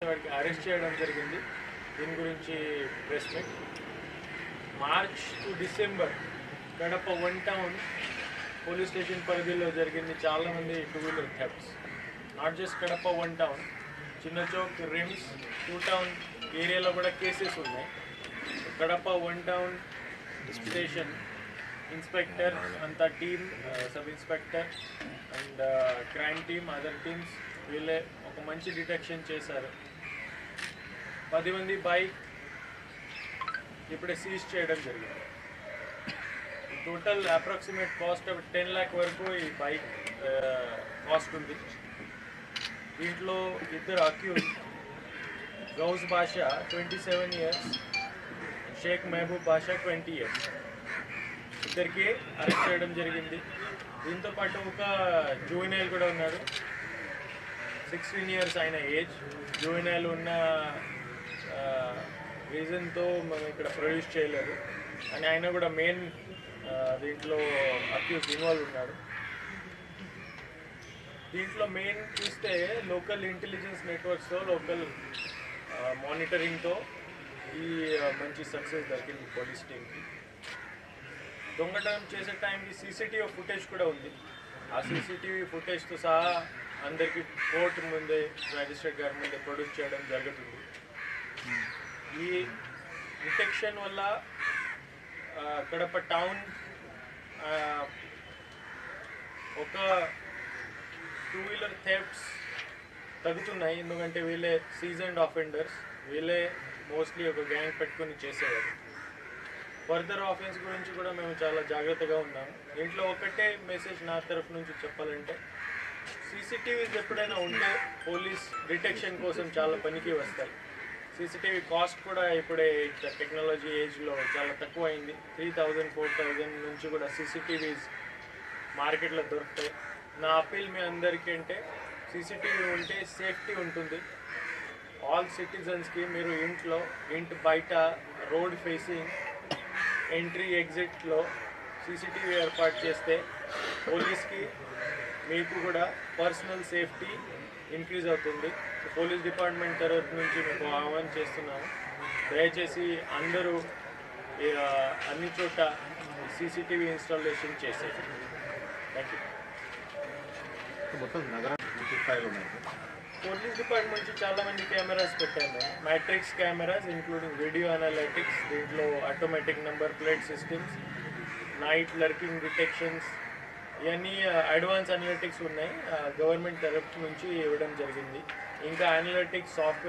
వాడికి అరెస్ట్ చేయడం జరిగింది. దీని గురించి press meet. March to December Kadapa 1 town police station పరిధిలో జరిగింది చాలామంది 2 wheeler thefts. Not just Kadapa 1 town, Chinnachowk, RIMS, 2 town ఏరియాలో కూడా కేసెస్ ఉన్నాయి. కడప 1 టౌన్ స్టేషన్ ఇన్స్పెక్టర్ అంతా team, sub inspector and crime team, other teams వీళ్ళే ఒక మంచి డిటెక్షన్ చేశారు. 10 మంది బైక్ ఇప్పుడే సీజ్ చేయడం జరిగింది. టోటల్ అప్రాక్సిమేట్ కాస్ట్ 10 lakh వరకు ఈ బైక్ కాస్ట్ ఉంది. దీంట్లో ఇద్దరు అక్యూజ్, గౌస్ బాషా 27 years, షేక్ మహబూబ్ బాషా 20 years, ఇద్దరికి అరెస్ట్ చేయడం జరిగింది. దీంతో పాటు ఒక జూనియర్ కూడా ఉన్నాడు, 16 years ఆయన ఏజ్. జూనియర్ ఉన్న రీజన్తో మనం ఇక్కడ ప్రొడ్యూస్ చేయలేదు అని ఆయన కూడా మెయిన్ దీంట్లో అక్యూజ్ ఇన్వాల్వ్ ఉన్నాడు. దీంట్లో మెయిన్ చూస్తే లోకల్ ఇంటెలిజెన్స్ నెట్వర్క్స్తో, లోకల్ మానిటరింగ్తో ఈ మంచి సక్సెస్ దొరికింది పోలీస్ టీంకి. దొంగతనం చేసే టైంకి సీసీటీవీ ఫుటేజ్ కూడా ఉంది. ఆ సీసీటీవీ ఫుటేజ్తో సహా అందరికీ కోర్టు ముందే, మ్యాజిస్ట్రేట్ గారి ముందే ప్రొడ్యూస్ చేయడం జరుగుతుంది. ఈ డిటెక్షన్ వల్ల కడప టౌన్ ఒక 2 వీలర్ థెఫ్ట్స్ తగ్గుతున్నాయి. ఎందుకంటే వీళ్ళే సీజన్డ్ ఆఫెండర్స్, వీళ్ళే మోస్ట్లీ ఒక గ్యాంగ్ పెట్టుకుని చేసేవారు. ఫర్దర్ ఆఫెన్స్ గురించి కూడా మేము చాలా జాగ్రత్తగా ఉన్నాము. దీంట్లో ఒకటే మెసేజ్ నా తరఫు నుంచి చెప్పాలంటే, సీసీటీవీస్ ఎప్పుడైనా ఉంటే పోలీస్ డిటెక్షన్ కోసం చాలా పనికి వస్తాయి. సీసీటీవీ కాస్ట్ కూడా ఇప్పుడే టెక్నాలజీ ఏజ్లో చాలా తక్కువ అయింది. 3000-4000 నుంచి కూడా సీసీటీవీస్ మార్కెట్లో దొరుకుతాయి. నా అప్పీల్ మీ అందరికీ అంటే, సీసీటీవీ ఉంటే సేఫ్టీ ఉంటుంది. ఆల్ సిటిజన్స్కి మీరు ఇంటి బయట, రోడ్ ఫేసింగ్, ఎంట్రీ ఎగ్జిట్లో సీసీటీవీ ఏర్పాటు చేస్తే పోలీస్కి, మీకు కూడా పర్సనల్ సేఫ్టీ ఇంక్రీజ్ అవుతుంది. పోలీస్ డిపార్ట్మెంట్ తరఫు నుంచి మీకు ఆహ్వానం చేస్తున్నాము. దయచేసి అందరూ అన్ని చోట సీసీటీవీ ఇన్స్టాలేషన్ చేసేది. Thank you. పోలీస్ డిపార్ట్మెంట్ నుంచి చాలామంది కెమెరాస్ పెట్టాము. Matrix cameras including video analytics, దీంట్లో automatic number plate systems, night lurking detections, ఇవన్నీ అడ్వాన్స్ అనలిటిక్స్ ఉన్నాయి. గవర్నమెంట్ తరఫు నుంచి ఇవ్వడం జరిగింది. ఇంకా అనలిటిక్స్ సాఫ్ట్వేర్